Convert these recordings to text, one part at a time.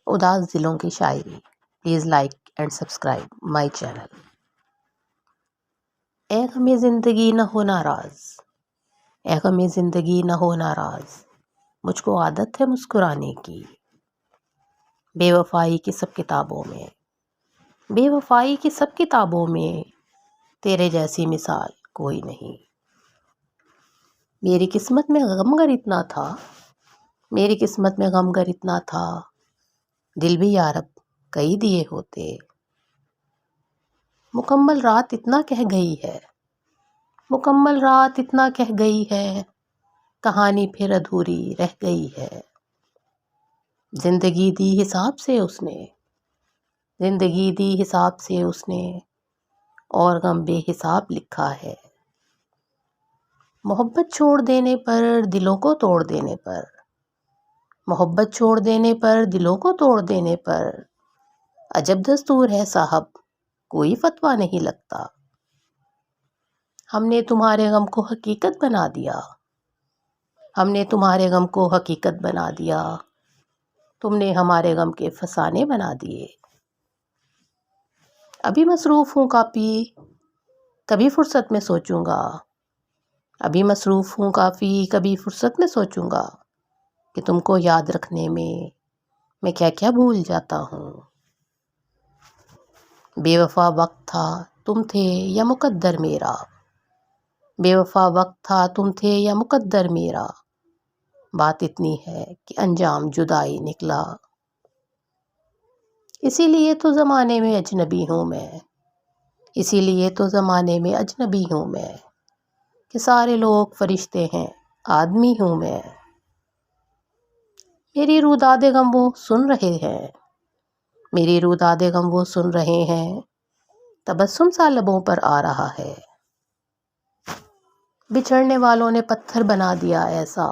اداس دلوں کی شاعری. Please like and subscribe my channel. اے غم زندگی نہ ہو ناراض، اے غم زندگی نہ ہو ناراض، مجھ کو عادت ہے مسکرانے کی. بے وفائی کی سب کتابوں میں، بے وفائی کی سب کتابوں میں تیرے جیسی مثال کوئی نہیں. میری قسمت میں غم گر اتنا تھا، میری قسمت میں غم گر اتنا تھا، دل بھی یارب کئی دیے ہوتے. مکمل رات اتنا کہہ گئی ہے، مکمل رات اتنا کہہ گئی ہے، کہانی پھر ادھوری رہ گئی ہے. زندگی دی حساب سے اس نے، زندگی دی حساب سے اس نے، اور غم بے حساب لکھا ہے. محبت چھوڑ دینے پر، دلوں کو توڑ دینے پر، محبت چھوڑ دینے پر، دلوں کو توڑ دینے پر، عجب دستور ہے صاحب کوئی فتویٰ نہیں لگتا. ہم نے تمہارے غم کو حقیقت بنا دیا، ہم نے تمہارے غم کو حقیقت بنا دیا، تم نے ہمارے غم کے فسانے بنا دیے. ابھی مصروف ہوں کافی، کبھی فرصت میں سوچوں گا، ابھی مصروف ہوں کافی، کبھی فرصت میں سوچوں گا کہ تم کو یاد رکھنے میں کیا کیا بھول جاتا ہوں. بے وفا وقت تھا تم تھے یا مقدر میرا، بے وفا وقت تھا تم تھے یا مقدر میرا، بات اتنی ہے کہ انجام جدائی نکلا. اسی لیے تو زمانے میں اجنبی ہوں میں، اسی لیے تو زمانے میں اجنبی ہوں میں، کہ سارے لوگ فرشتے ہیں آدمی ہوں میں. میری روداد غم وہ سن رہے ہیں، میری روداد غم وہ سن رہے ہیں، تبسم سا لبوں پر آ رہا ہے. بچھڑنے والوں نے پتھر بنا دیا ایسا،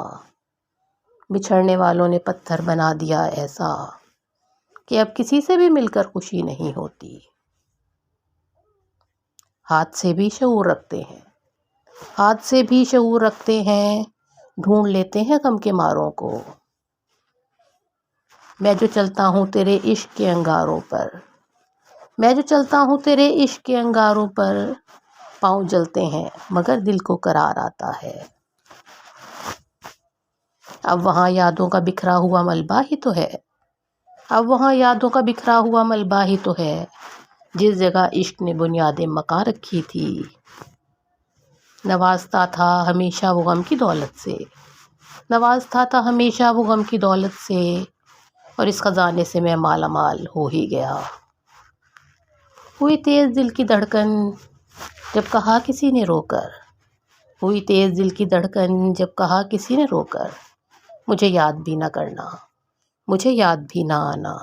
بچھڑنے والوں نے پتھر بنا دیا ایسا، کہ اب کسی سے بھی مل کر خوشی نہیں ہوتی. ہاتھ سے بھی شعور رکھتے ہیں، ہاتھ سے بھی شعور رکھتے ہیں، ڈھونڈ لیتے ہیں غم کے ماروں کو. میں جو چلتا ہوں تیرے عشق کے انگاروں پر، میں جو چلتا ہوں تیرے عشق کے انگاروں پر، پاؤں جلتے ہیں مگر دل کو قرار آتا ہے. اب وہاں یادوں کا بکھرا ہوا ملبہ ہی تو ہے، اب وہاں یادوں کا بکھرا ہوا ملبہ ہی تو ہے، جس جگہ عشق نے بنیادیں مکا رکھی تھی. نوازتا تھا ہمیشہ وہ غم کی دولت سے، نوازتا تھا ہمیشہ وہ غم کی دولت سے، اور اس خزانے سے میں مالا مال ہو ہی گیا. ہوئی تیز دل کی دھڑکن جب کہا کسی نے رو کر، ہوئی تیز دل کی دھڑکن جب کہا کسی نے رو کر، مجھے یاد بھی نہ کرنا، مجھے یاد بھی نہ آنا.